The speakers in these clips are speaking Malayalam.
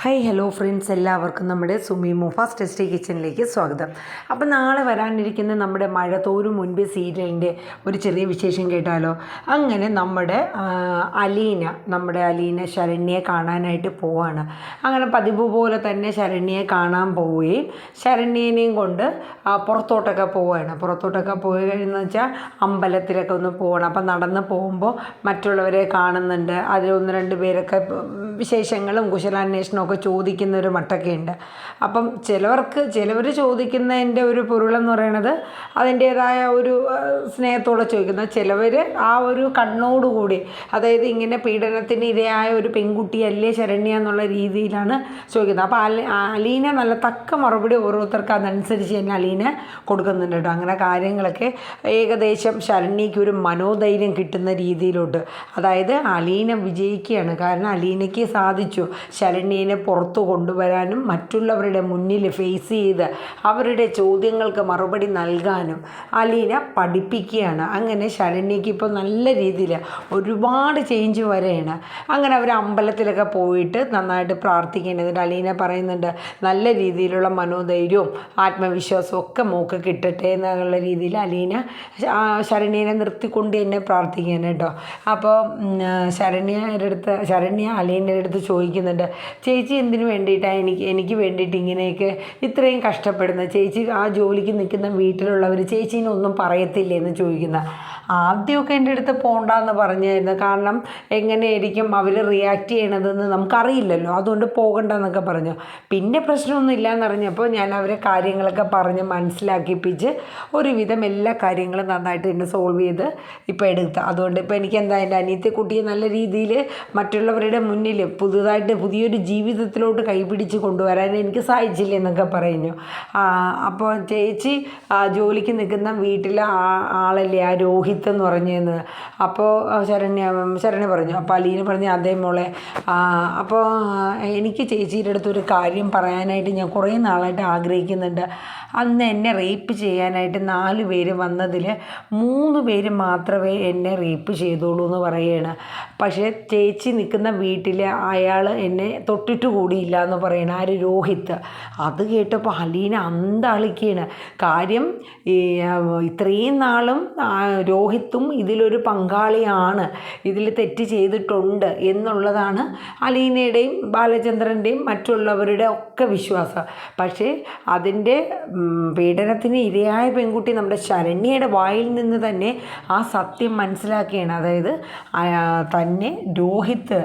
ഹായ് ഹലോ ഫ്രണ്ട്സ്, എല്ലാവർക്കും നമ്മുടെ സുമി മുഫാസ് ടെസ്റ്റി കിച്ചണിലേക്ക് സ്വാഗതം. അപ്പോൾ നാളെ വരാനിരിക്കുന്ന നമ്മുടെ മഴ തോരും മുൻപ് സീരിയലിൻ്റെ ഒരു ചെറിയ വിശേഷം കേട്ടാലോ. അങ്ങനെ നമ്മുടെ അലീന ശരണ്യയെ കാണാനായിട്ട് പോവാണ്. അങ്ങനെ പതിവ് പോലെ തന്നെ ശരണ്യയെ കാണാൻ പോവുകയും ശരണ്യനെയും കൊണ്ട് പുറത്തോട്ടൊക്കെ പോവുകയാണ്. പുറത്തോട്ടൊക്കെ പോയി കഴിഞ്ഞെന്ന് വെച്ചാൽ അമ്പലത്തിലൊക്കെ ഒന്ന് പോകണം. അപ്പം നടന്ന് പോകുമ്പോൾ മറ്റുള്ളവരെ കാണുന്നുണ്ട്. അതിൽ ഒന്ന് രണ്ട് പേരൊക്കെ വിശേഷങ്ങളും കുശലാന്വേഷണവും ഒക്കെ ചോദിക്കുന്ന ഒരു മട്ടൊക്കെ ഉണ്ട്. അപ്പം ചിലവർ ചോദിക്കുന്നതിൻ്റെ ഒരു പൊരുളെന്ന് പറയണത് അതിൻ്റേതായ ഒരു സ്നേഹത്തോടെ ചോദിക്കുന്നത്. ചിലവർ ആ ഒരു കണ്ണോടുകൂടി, അതായത് ഇങ്ങനെ പീഡനത്തിന് ഇരയായ ഒരു പെൺകുട്ടിയല്ലേ ശരണ്യ എന്നുള്ള രീതിയിലാണ് ചോദിക്കുന്നത്. അപ്പോൾ അലീന നല്ല തക്ക മറുപടി ഓരോരുത്തർക്ക് അതനുസരിച്ച് തന്നെ അലീന കൊടുക്കുന്നുണ്ട് കേട്ടോ. അങ്ങനെ കാര്യങ്ങളൊക്കെ ഏകദേശം ശരണ്യയ്ക്ക് ഒരു മനോധൈര്യം കിട്ടുന്ന രീതിയിലോട്ട്, അതായത് അലീന വിജയിക്കുകയാണ്. കാരണം അലീനയ്ക്ക് സാധിച്ചു ശരണ്യനെ പുറത്തു കൊണ്ടുവരാനും മറ്റുള്ളവരുടെ മുന്നിൽ ഫേസ് ചെയ്ത് അവരുടെ ചോദ്യങ്ങൾക്ക് മറുപടി നൽകാനും അലീന പഠിപ്പിക്കുകയാണ്. അങ്ങനെ ശരണ്യയ്ക്ക് ഇപ്പോൾ നല്ല രീതിയിൽ ഒരുപാട് ചേഞ്ച് വരെയാണ്. അങ്ങനെ അവർ അമ്പലത്തിലൊക്കെ പോയിട്ട് നന്നായിട്ട് പ്രാർത്ഥിക്കേണ്ടതുണ്ട്. അലീന പറയുന്നുണ്ട് നല്ല രീതിയിലുള്ള മനോധൈര്യവും ആത്മവിശ്വാസവും ഒക്കെ മോക്ക് കിട്ടട്ടെ എന്നുള്ള രീതിയിൽ അലീന ശരണ്യനെ നിർത്തിക്കൊണ്ട് തന്നെ പ്രാർത്ഥിക്കാൻ കേട്ടോ. അപ്പോൾ ശരണ്യ അലീനയുടെ അടുത്ത് ചോദിക്കുന്നുണ്ട്, ചേച്ചി എന്തിനു വേണ്ടിയിട്ടാണ് എനിക്ക് വേണ്ടിയിട്ട് ഇങ്ങനെയൊക്കെ ഇത്രയും കഷ്ടപ്പെടുന്നത്? ചേച്ചി ആ ജോലിക്ക് നിൽക്കുന്ന വീട്ടിലുള്ളവർ ചേച്ചീനെ ഒന്നും പറയത്തില്ലേ എന്ന് ചോദിക്കുന്ന. ആദ്യമൊക്കെ എൻ്റെ അടുത്ത് പോകണ്ടെന്ന് പറഞ്ഞായിരുന്നു. കാരണം എങ്ങനെയായിരിക്കും അവർ റിയാക്ട് ചെയ്യണതെന്ന് നമുക്കറിയില്ലല്ലോ, അതുകൊണ്ട് പോകണ്ടെന്നൊക്കെ പറഞ്ഞു. പിന്നെ പ്രശ്നമൊന്നും ഇല്ലയെന്നറിഞ്ഞപ്പോൾ ഞാൻ അവരെ കാര്യങ്ങളൊക്കെ പറഞ്ഞ് മനസ്സിലാക്കിപ്പിച്ച് ഒരുവിധം എല്ലാ കാര്യങ്ങളും നന്നായിട്ട് തന്നെ സോൾവ് ചെയ്ത് ഇപ്പോൾ എടുക്കുക. അതുകൊണ്ട് ഇപ്പോൾ എനിക്ക് എന്താ എൻ്റെ അനിയത്തി കുട്ടിയെ നല്ല രീതിയിൽ മറ്റുള്ളവരുടെ മുന്നിൽ പുതിയൊരു ജീവിതത്തിലോട്ട് കൈപിടിച്ച് കൊണ്ടുവരാൻ എനിക്ക് സാധിച്ചില്ല എന്നൊക്കെ പറഞ്ഞു. അപ്പോൾ ചേച്ചി ജോലിക്ക് നിൽക്കുന്ന വീട്ടിലെ ആളല്ലേ ആ രോഹിത് എന്ന് പറഞ്ഞതെന്ന്. അപ്പോൾ ശരണ്യ പറഞ്ഞു. അപ്പോൾ അലീന പറഞ്ഞു, അതേ മോളെ, അപ്പോൾ എനിക്ക് ചേച്ചിയുടെ അടുത്തൊരു കാര്യം പറയാനായിട്ട് ഞാൻ കുറേ നാളായിട്ട് ആഗ്രഹിക്കുന്നുണ്ട്. അന്ന് എന്നെ റേപ്പ് ചെയ്യാനായിട്ട് 4 പേര് വന്നതിൽ 3 പേര് മാത്രമേ എന്നെ റേപ്പ് ചെയ്തോളൂ എന്ന് പറയുകയാണ്. പക്ഷേ ചേച്ചി നിൽക്കുന്ന വീട്ടിൽ അയാൾ എന്നെ തൊട്ടിട്ട് കൂടിയില്ല എന്ന് പറയണം, ആര്, രോഹിത്. അത് കേട്ടപ്പോൾ അലീന അന്താളിക്കുകയാണ്. കാര്യം ഇത്രയും നാളും രോഹിത്തും ഇതിലൊരു പങ്കാളിയാണ്, ഇതിൽ തെറ്റ് ചെയ്തിട്ടുണ്ട് എന്നുള്ളതാണ് അലീനയുടെയും ബാലചന്ദ്രൻ്റെയും മറ്റുള്ളവരുടെ ഒക്കെ വിശ്വാസം. പക്ഷേ അതിൻ്റെ പീഡനത്തിന് ഇരയായ പെൺകുട്ടി നമ്മുടെ ശരണ്യയുടെ വായിൽ നിന്ന് തന്നെ ആ സത്യം മനസ്സിലാക്കുകയാണ്. അതായത് തന്നെ രോഹിത്ത്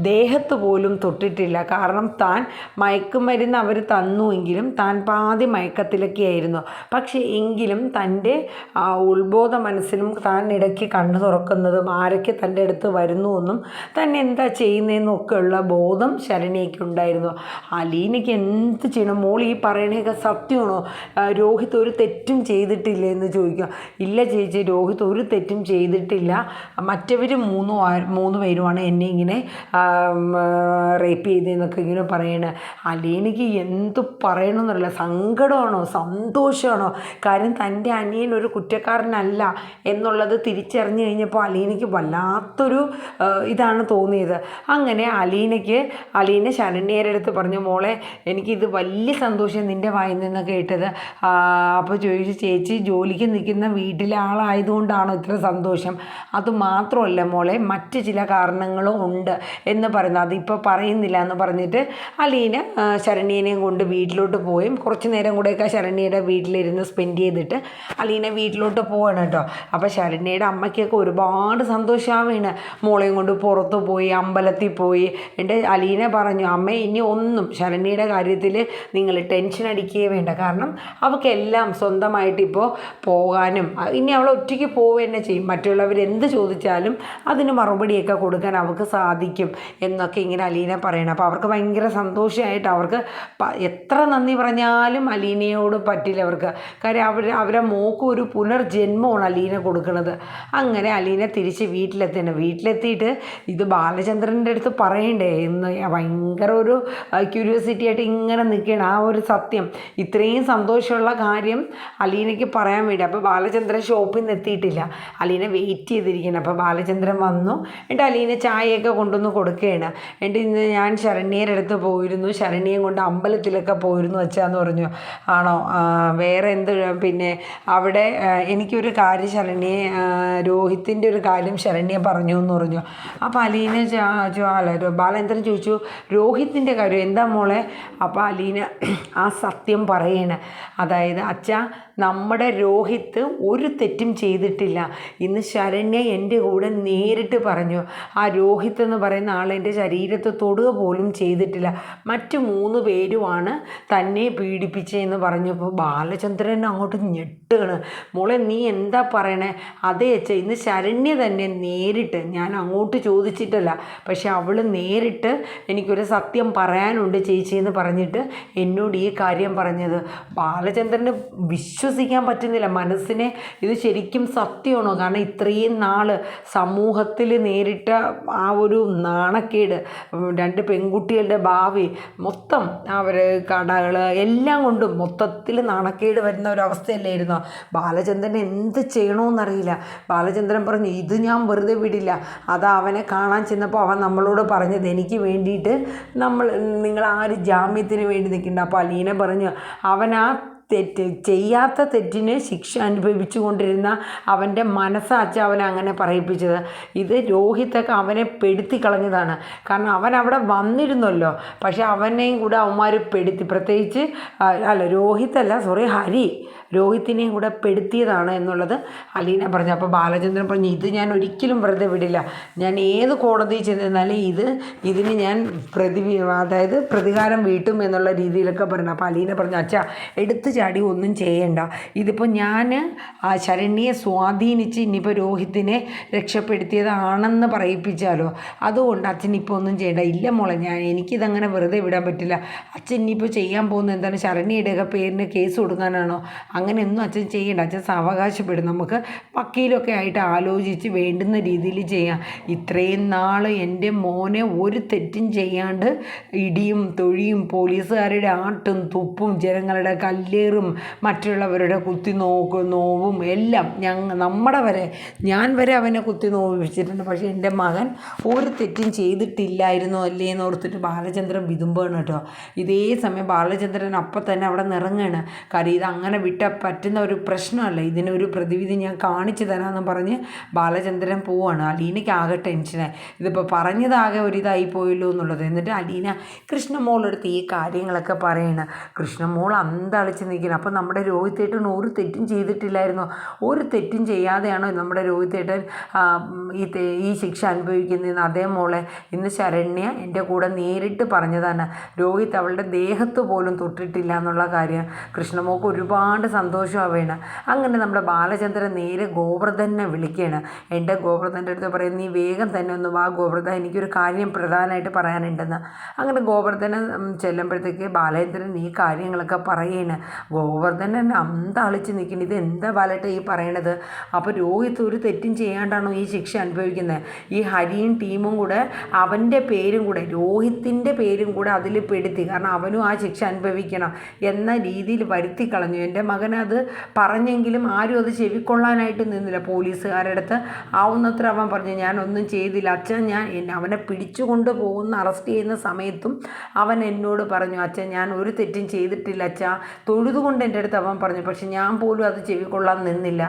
ദേഹത്ത് പോലും തൊട്ടിട്ടില്ല. കാരണം താൻ മയക്കുമരുന്ന് അവർ തന്നുവെങ്കിലും താൻ പാതി മയക്കത്തിലൊക്കെ ആയിരുന്നു. പക്ഷേ എങ്കിലും തൻ്റെ ഉത്ബോധ മനസ്സിലും താൻ ഇടയ്ക്ക് കണ്ണു തുറക്കുന്നതും ആരൊക്കെ തൻ്റെ അടുത്ത് വരുന്നുവെന്നും തന്നെ എന്താ ചെയ്യുന്നതെന്നും ഒക്കെയുള്ള ബോധം ശരണ്യയ്ക്ക് ഉണ്ടായിരുന്നു. അലീനയ്ക്ക് എന്ത് ചെയ്യണം? മോൾ ഈ പറയണതൊക്കെ സത്യമാണോ? രോഹിത് ഒരു തെറ്റും ചെയ്തിട്ടില്ല എന്ന് ചോദിക്കുക. ഇല്ല ചേച്ചി, രോഹിത് ഒരു തെറ്റും ചെയ്തിട്ടില്ല. മറ്റവർ 3 പേരുമാണ് എന്നെ ഇങ്ങനെ റേപ്പ് ചെയ്തതെന്നൊക്കെ ഇങ്ങനെ പറയണേ. അലീനയ്ക്ക് എന്ത് പറയണമെന്നറിയില്ല. സങ്കടമാണോ സന്തോഷമാണോ? കാര്യം തൻ്റെ അനിയൻ ഒരു കുറ്റക്കാരനല്ല എന്നുള്ളത് തിരിച്ചറിഞ്ഞു കഴിഞ്ഞപ്പോൾ അലീനയ്ക്ക് വല്ലാത്തൊരു ഇതാണ് തോന്നിയത്. അങ്ങനെ അലീന ശരണ്യയുടെ അടുത്ത് പറഞ്ഞു, മോളെ എനിക്കിത് വലിയ സന്തോഷം നിൻ്റെ വായിൽ നിന്ന് കേട്ടത്. അപ്പോൾ ചോദിച്ചു, ചേച്ചി ജോലിക്ക് നിൽക്കുന്ന വീട്ടിലെ ആളായതുകൊണ്ടാണോ ഇത്ര സന്തോഷം? അതുമാത്രമല്ല മോളെ, മറ്റ് ചില കാരണങ്ങളും ഉണ്ട് എന്ന് പറയുന്നു. അതിപ്പോൾ പറയുന്നില്ല എന്ന് പറഞ്ഞിട്ട് അലീന ശരണ്യനെയും കൊണ്ട് വീട്ടിലോട്ട് പോയും കുറച്ച് നേരം കൂടെയൊക്കെ ശരണ്യയുടെ വീട്ടിലിരുന്ന് സ്പെൻഡ് ചെയ്തിട്ട് അലീന വീട്ടിലോട്ട് പോവാണ് കേട്ടോ. അപ്പോൾ ശരണ്യയുടെ അമ്മയ്ക്കൊക്കെ ഒരുപാട് സന്തോഷമാവുകയാണ്. മോളെയും കൊണ്ട് പുറത്ത് പോയി, അമ്പലത്തിൽ പോയി. എൻ്റെ അലീന പറഞ്ഞു, അമ്മ ഇനി ഒന്നും ശരണ്യയുടെ കാര്യത്തിൽ നിങ്ങൾ ടെൻഷൻ അടിക്കുകയേ വേണ്ട. കാരണം അവൾക്കെല്ലാം സ്വന്തമായിട്ട് ഇപ്പോൾ പോകാനും ഇനി അവൾ ഒറ്റയ്ക്ക് പോവുക തന്നെ ചെയ്യും. മറ്റുള്ളവർ എന്ത് ചോദിച്ചാലും അതിന് മറുപടിയൊക്കെ കൊടുക്കാൻ അവൾക്ക് സാധിക്കും എന്നൊക്കെ ഇങ്ങനെ അലീന പറയണം. അപ്പോൾ അവർക്ക് ഭയങ്കര സന്തോഷമായിട്ട് അവർക്ക് എത്ര നന്ദി പറഞ്ഞാലും അലീനയോട് പറ്റില്ല അവർക്ക്. കാര്യം അവരെ മോക്ക് ഒരു പുനർജന്മമാണ് അലീന കൊടുക്കുന്നത്. അങ്ങനെ അലീന തിരിച്ച് വീട്ടിലെത്തിയിട്ട് ഇത് ബാലചന്ദ്രൻ്റെ അടുത്ത് പറയണ്ടേ എന്ന് ഭയങ്കര ഒരു ക്യൂരിയോസിറ്റി ആയിട്ട് ഇങ്ങനെ നിൽക്കുകയാണ്. ആ ഒരു സത്യം, ഇത്രയും സന്തോഷമുള്ള കാര്യം അലീനയ്ക്ക് പറയാൻ വേണ്ടി. അപ്പോൾ ബാലചന്ദ്രൻ ഷോപ്പിൽ നിന്ന് എത്തിയിട്ടില്ല. അലീന വെയിറ്റ് ചെയ്തിരിക്കണം. അപ്പോൾ ബാലചന്ദ്രൻ വന്നു. എന്നിട്ട് അലീന ചായയൊക്കെ കൊണ്ടുവന്ന് കൊടുക്കുകയാണ്. എന്നിട്ട് ഇന്ന് ഞാൻ ശരണ്യയെ അങ്ങേരടുത്ത് പോയിരുന്നു, ശരണ്യയും കൊണ്ട് അമ്പലത്തിലൊക്കെ പോയിരുന്നു അച്ഛാന്ന് പറഞ്ഞു. ആണോ? വേറെ എന്ത്? പിന്നെ അവിടെ എനിക്കൊരു കാര്യം ശരണ്യെ, രോഹിത്തിൻ്റെ ഒരു കാര്യം ശരണ്യ പറഞ്ഞു എന്ന് പറഞ്ഞു. അപ്പോൾ അലീന അല്ല ബാലേന്ദ്രൻ ചോദിച്ചു, രോഹിത്തിൻ്റെ കാര്യം എന്താ മോളെ? അപ്പോൾ അലീന ആ സത്യം പറയണ, അതായത് അച്ഛാ, നമ്മുടെ രോഹിത്ത് ഒരു തെറ്റും ചെയ്തിട്ടില്ല. ഇന്ന് ശരണ്യ എൻ്റെ കൂടെ നേരിട്ട് പറഞ്ഞു, ആ രോഹിത്ത് എന്ന് പറയുന്ന ആൾ എൻ്റെ ശരീരത്തെ തൊടുക പോലും ചെയ്തിട്ടില്ല, മറ്റു 3 പേരുമാണ് തന്നെ പീഡിപ്പിച്ചതെന്ന് പറഞ്ഞപ്പോൾ ബാലചന്ദ്രൻ അങ്ങോട്ട് ഞെട്ടുകയാണ്. മോളെ നീ എന്താ പറയണേ? അതേ അച്ഛ, ഇന്ന് ശരണ്യ തന്നെ നേരിട്ട്, ഞാൻ അങ്ങോട്ട് ചോദിച്ചിട്ടല്ല, പക്ഷെ അവൾ നേരിട്ട് എനിക്കൊരു സത്യം പറയാനുണ്ട് ചേച്ചി എന്ന് പറഞ്ഞിട്ട് എന്നോട് ഈ കാര്യം പറഞ്ഞത്. ബാലചന്ദ്രന് വിശ്വസിക്കാൻ പറ്റുന്നില്ല മനസ്സിനെ. ഇത് ശരിക്കും സത്യമാണോ? കാരണം ഇത്രയും നാൾ സമൂഹത്തിൽ നേരിട്ട ആ ഒരു നാണക്കേട്, 2 പെൺകുട്ടികളുടെ ഭാവി മൊത്തം, അവർ കടകൾ എല്ലാം കൊണ്ടും മൊത്തത്തിൽ നാണക്കേട് വരുന്ന ഒരവസ്ഥയല്ലായിരുന്നോ? ബാലചന്ദ്രൻ എന്ത് ചെയ്യണമെന്നറിയില്ല. ബാലചന്ദ്രൻ പറഞ്ഞു, ഇത് ഞാൻ വെറുതെ വിടില്ല. അത് അവനെ കാണാൻ ചെന്നപ്പോൾ അവൻ നമ്മളോട് പറഞ്ഞത്, എനിക്ക് വേണ്ടിയിട്ട് നിങ്ങൾ ആര് ജാമ്യത്തിന് വേണ്ടി നിൽക്കണ്ട. അപ്പോൾ അലീന പറഞ്ഞു, അവൻ ആ ചെയ്യാത്ത തെറ്റിന് ശിക്ഷ അനുഭവിച്ചു കൊണ്ടിരുന്ന അവൻ്റെ മനസ്സാച്ച അവനെ അങ്ങനെ പറയിപ്പിച്ചത്. ഇത് രോഹിത്തൊക്കെ അവനെ പെടുത്തി കളഞ്ഞതാണ്. കാരണം അവൻ അവിടെ വന്നിരുന്നല്ലോ, പക്ഷെ അവനെയും കൂടെ അവന്മാർ പെടുത്തി, പ്രത്യേകിച്ച് ഹരി രോഹിത്തിനെയും കൂടെ പെടുത്തിയതാണ് എന്നുള്ളത് അലീന പറഞ്ഞു. അപ്പോൾ ബാലചന്ദ്രൻ പറഞ്ഞു, ഇത് ഞാൻ ഒരിക്കലും വെറുതെ വിടില്ല. ഞാൻ ഏത് കോടതിയിൽ ചെന്നാലും ഇതിന് ഞാൻ പ്രതികാരം വീട്ടും എന്നുള്ള രീതിയിലൊക്കെ പറഞ്ഞു. അപ്പോൾ അലീന പറഞ്ഞു, അച്ഛാ എടുത്തു ചാടി ഒന്നും ചെയ്യണ്ട. ഇതിപ്പോൾ ഞാൻ ആ ശരണ്യെ സ്വാധീനിച്ച് ഇനിയിപ്പോൾ രോഹിത്തിനെ രക്ഷപ്പെടുത്തിയതാണെന്ന് പറയിപ്പിച്ചാലോ, അതുകൊണ്ട് അച്ഛൻ ഇപ്പോൾ ഒന്നും ചെയ്യണ്ട. ഇല്ല മോളെ, എനിക്കിതങ്ങനെ വെറുതെ വിടാൻ പറ്റില്ല. അച്ഛൻ ഇനിയിപ്പോൾ ചെയ്യാൻ പോകുന്നത് എന്താണ്? ശരണ്യയുടെയൊക്കെ പേരിന് കേസ് കൊടുക്കാനാണോ? അങ്ങനെയൊന്നും അച്ഛൻ ചെയ്യണ്ട. അച്ഛൻ സാവകാശപ്പെടും, നമുക്ക് വക്കീലൊക്കെ ആയിട്ട് ആലോചിച്ച് വേണ്ടുന്ന രീതിയിൽ ചെയ്യാം. ഇത്രയും നാൾ എൻ്റെ മോനെ ഒരു തെറ്റും ചെയ്യാണ്ട് ഇടിയും തൊഴിയും പോലീസുകാരുടെ ആട്ടും തുപ്പും ജനങ്ങളുടെ കല്ലേറും മറ്റുള്ളവരുടെ കുത്തി നോവും എല്ലാം ഞാൻ വരെ അവനെ കുത്തി നോവിച്ചിട്ടുണ്ട്. പക്ഷേ എൻ്റെ മകൻ ഒരു തെറ്റും ചെയ്തിട്ടില്ലായിരുന്നു അല്ലേ എന്ന് ഓർത്തിട്ട് ബാലചന്ദ്രൻ വിതുമ്പാണ് കേട്ടോ. ഇതേ സമയം ബാലചന്ദ്രൻ അപ്പം തന്നെ അവിടെ നിറങ്ങുകയാണ്. കാര്യം ഇത് അങ്ങനെ പറ്റുന്ന ഒരു പ്രശ്നമല്ല, ഇതിനൊരു പ്രതിവിധി ഞാൻ കാണിച്ചു തരാമെന്ന് പറഞ്ഞ് ബാലചന്ദ്രൻ പോവാണ്. അലീനയ്ക്ക് ആകെ ടെൻഷനായി, ഇതിപ്പോൾ പറഞ്ഞതാകെ ഒരിതായി പോയല്ലോ എന്നുള്ളത്. എന്നിട്ട് അലീന കൃഷ്ണമോളെടുത്ത് ഈ കാര്യങ്ങളൊക്കെ പറയണ. കൃഷ്ണമോൾ അന്തളിച്ച് നിൽക്കണം. അപ്പോൾ നമ്മുടെ രോഹിത്തേട്ടൻ ഒരു തെറ്റും ചെയ്തിട്ടില്ലായിരുന്നു, ഒരു തെറ്റും ചെയ്യാതെയാണോ നമ്മുടെ രോഹിത്തേട്ടൻ ഈ ശിക്ഷ അനുഭവിക്കുന്നതെന്ന്? അതേ മോളെ, ഇന്ന് ശരണ്യ എൻ്റെ കൂടെ നേരിട്ട് പറഞ്ഞതാണ്, രോഹിത് അവളുടെ ദേഹത്ത് പോലും തൊട്ടിട്ടില്ല എന്നുള്ള കാര്യം. കൃഷ്ണമോൾക്ക് ഒരുപാട് സന്തോഷമാവുകയാണ്. അങ്ങനെ നമ്മുടെ ബാലചന്ദ്രൻ നേരെ ഗോവർദ്ധനെ വിളിക്കുകയാണ്. എൻ്റെ ഗോവർദ്ധൻ്റെ അടുത്ത് പറയും, നീ വേഗം തന്നെ ഒന്ന് വാ ഗോവർദ്ധൻ, എനിക്കൊരു കാര്യം പ്രധാനമായിട്ട് പറയാനുണ്ടെന്ന്. അങ്ങനെ ഗോവർദ്ധനെ ചെല്ലുമ്പോഴത്തേക്ക് ബാലചന്ദ്രൻ ഈ കാര്യങ്ങളൊക്കെ പറയുകയാണ്. ഗോവർദ്ധനൻ അന്തളിച്ച് നിൽക്കുന്നു, ഇത് എന്താ ബാലേട്ട ഈ പറയണത്? അപ്പോൾ രോഹിത് ഒരു തെറ്റും ചെയ്യാണ്ടാണോ ഈ ശിക്ഷ അനുഭവിക്കുന്നത്? ഈ ഹരിയും ടീമും കൂടെ അവൻ്റെ പേരും കൂടെ, രോഹിത്തിൻ്റെ പേരും കൂടെ അതിൽ പെടുത്തി, കാരണം അവനും ആ ശിക്ഷ അനുഭവിക്കണം എന്ന രീതിയിൽ വരുത്തി കളഞ്ഞു. എൻ്റെ മകനത് പറഞ്ഞെങ്കിലും ആരും അത് ചെവിക്കൊള്ളാനായിട്ട് നിന്നില്ല. പോലീസുകാരുടെ അടുത്ത് ആവുന്നത്ര അവൻ പറഞ്ഞു, ഞാനൊന്നും ചെയ്തില്ല അച്ഛൻ, അവനെ പിടിച്ചുകൊണ്ട് പോകുന്ന അറസ്റ്റ് ചെയ്യുന്ന സമയത്തും അവൻ എന്നോട് പറഞ്ഞു, അച്ഛൻ ഞാൻ ഒരു തെറ്റും ചെയ്തിട്ടില്ല അച്ഛാ, തൊഴുതുകൊണ്ട് എൻ്റെ അടുത്ത് അവൻ പറഞ്ഞു, പക്ഷെ ഞാൻ പോലും അത് ചെവിക്കൊള്ളാൻ നിന്നില്ല.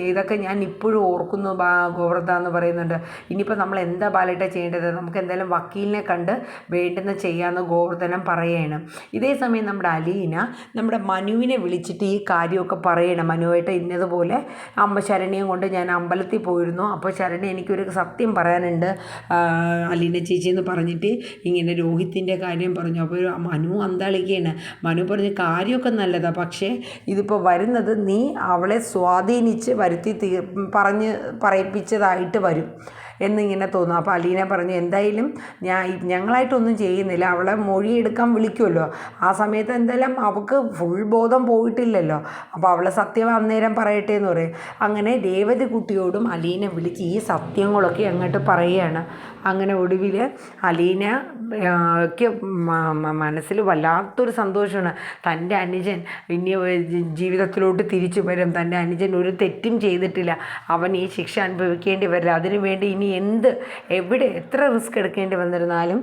ഇതൊക്കെ ഞാൻ ഇപ്പോഴും ഓർക്കുന്നു ഗോവർദ്ധ എന്ന് പറയുന്നുണ്ട്. ഇനിയിപ്പോൾ നമ്മൾ എന്താ ബാലേട്ട ചെയ്യേണ്ടത്? നമുക്ക് എന്തായാലും വക്കീലിനെ കണ്ട് വേണ്ടുന്ന ചെയ്യാമെന്ന് ഗോവർദ്ധനം പറയുകയാണ്. ഇതേ സമയം നമ്മുടെ അലീന നമ്മുടെ മനുവിനെ വിളിച്ചിട്ട് ഈ കാര്യമൊക്കെ പറയണം. മനുവായിട്ട് ഇന്നതുപോലെ ശരണ്യം കൊണ്ട് ഞാൻ അമ്പലത്തിൽ പോയിരുന്നു, അപ്പോൾ ശരണ്യ എനിക്കൊരു സത്യം പറയാനുണ്ട് അലീന ചേച്ചി എന്ന് പറഞ്ഞിട്ട് ഇങ്ങനെ രോഹിത്തിൻ്റെ കാര്യം പറഞ്ഞു. അപ്പോൾ മനു അന്താളിക്കുകയാണ്. മനു പറഞ്ഞ് കാര്യമൊക്കെ നല്ലതാണ്, പക്ഷേ ഇതിപ്പോൾ വരുന്നത് നീ അവളെ സ്വാധീനിച്ച് പറയിപ്പിച്ചതായിട്ട് വരും എന്നിങ്ങനെ തോന്നും. അപ്പോൾ അലീന പറഞ്ഞു, എന്തായാലും ഞങ്ങളായിട്ടൊന്നും ചെയ്യുന്നില്ല, അവളെ മൊഴിയെടുക്കാൻ വിളിക്കുമല്ലോ, ആ സമയത്ത് എന്തായാലും അവൾക്ക് ഫുൾ ബോധം പോയിട്ടില്ലല്ലോ, അപ്പോൾ അവളെ സത്യം അന്നേരം പറയട്ടെ എന്ന് പറയും. അങ്ങനെ രേവതി കുട്ടിയോടും അലീന വിളിച്ച് ഈ സത്യങ്ങളൊക്കെ അങ്ങോട്ട് പറയുകയാണ്. അങ്ങനെ ഒടുവിൽ അലീനയ്ക്ക് മനസ്സിൽ വല്ലാത്തൊരു സന്തോഷമാണ്. തൻ്റെ അനുജൻ ഇനി ജീവിതത്തിലോട്ട് തിരിച്ചു വരും, തൻ്റെ അനുജൻ ഒരു തെറ്റും ചെയ്തിട്ടില്ല, അവൻ ഈ ശിക്ഷ അനുഭവിക്കേണ്ടി വരില്ല, അതിനുവേണ്ടി ഇനി എവിടെ എത്ര റിസ്ക് എടുക്കേണ്ടി വന്നിരുന്നാലും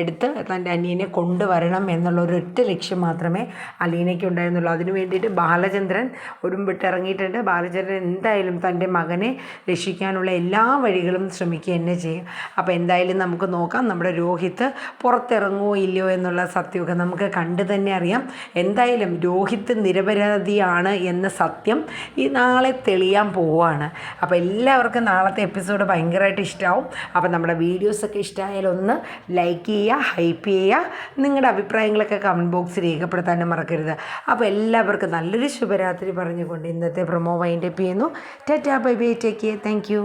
എടുത്ത് തൻ്റെ അനിയനെ കൊണ്ടുവരണം എന്നുള്ള ഒരൊറ്റ ലക്ഷ്യം മാത്രമേ അലീനയ്ക്ക് ഉണ്ടായിരുന്നുള്ളൂ. അതിനു വേണ്ടിയിട്ട് ബാലചന്ദ്രൻ ഒരുമ്പിട്ട് ഇറങ്ങിയിട്ടുണ്ട്. ബാലചന്ദ്രൻ എന്തായാലും തൻ്റെ മകനെ രക്ഷിക്കാനുള്ള എല്ലാ വഴികളും ശ്രമിക്കുക തന്നെ ചെയ്യും. അപ്പോൾ എന്തായാലും നമുക്ക് നോക്കാം നമ്മുടെ രോഹിത്ത് പുറത്തിറങ്ങുമോ ഇല്ലയോ എന്നുള്ള സത്യമൊക്കെ നമുക്ക് കണ്ടു തന്നെ അറിയാം. എന്തായാലും രോഹിത്ത് നിരപരാധിയാണ് എന്ന സത്യം ഈ നാളെ തെളിയാൻ പോവുകയാണ്. അപ്പോൾ എല്ലാവർക്കും നാളത്തെ എപ്പിസോഡ് ഭയങ്കരമായിട്ട് ഇഷ്ടമാവും. അപ്പോൾ നമ്മുടെ വീഡിയോസൊക്കെ ഇഷ്ടമായാൽ ഒന്ന് ലൈക്ക് ചെയ്യുക, ഹൈപ്പ് ചെയ്യുക, നിങ്ങളുടെ അഭിപ്രായങ്ങളൊക്കെ കമൻറ്റ് ബോക്സിൽ രേഖപ്പെടുത്താനും മറക്കരുത്. അപ്പോൾ എല്ലാവർക്കും നല്ലൊരു ശുഭരാത്രി പറഞ്ഞുകൊണ്ട് ഇന്നത്തെ പ്രൊമോ വൈൻഡപ്പ് ചെയ്യുന്നു. Tata, bye bye, take care, thank you.